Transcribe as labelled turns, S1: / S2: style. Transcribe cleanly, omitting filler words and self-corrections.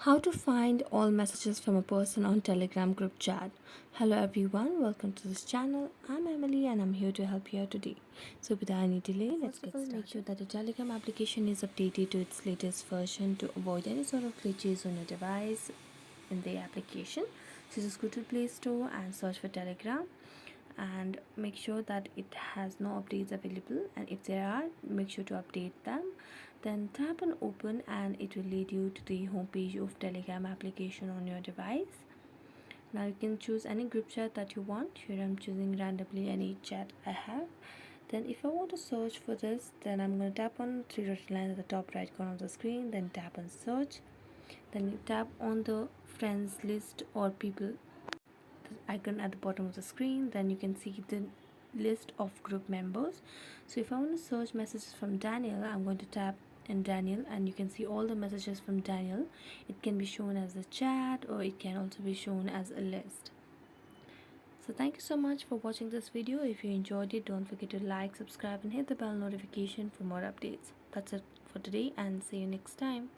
S1: How to find all messages from a person on Telegram group chat. Hello everyone, welcome to this channel. I'm Emily and I'm here to help you out today. So without any delay, let's get started. Make sure that your Telegram application is updated to its latest version to avoid any sort of glitches on your device in the application. So just go to Play Store and search for Telegram and make sure that it has no updates available, and if there are, make sure to update them. Then tap on open and it will lead you to the home page of Telegram application on your device. Now you can choose any group chat that you want. Here I'm choosing randomly any chat I have. Then if I want to search for this, then I'm going to tap on three dotted lines at the top right corner of the screen, then tap on search. Then you tap on the friends list or people icon at the bottom of the screen. Then you can see the list of group members. So if I want to search messages from Daniel, I'm going to tap in Daniel and you can see all the messages from Daniel. It can be shown as a chat or it can also be shown as a list. So thank you so much for watching this video. If you enjoyed it, don't forget to like, subscribe and hit the bell notification for more updates. That's it for today and see you next time.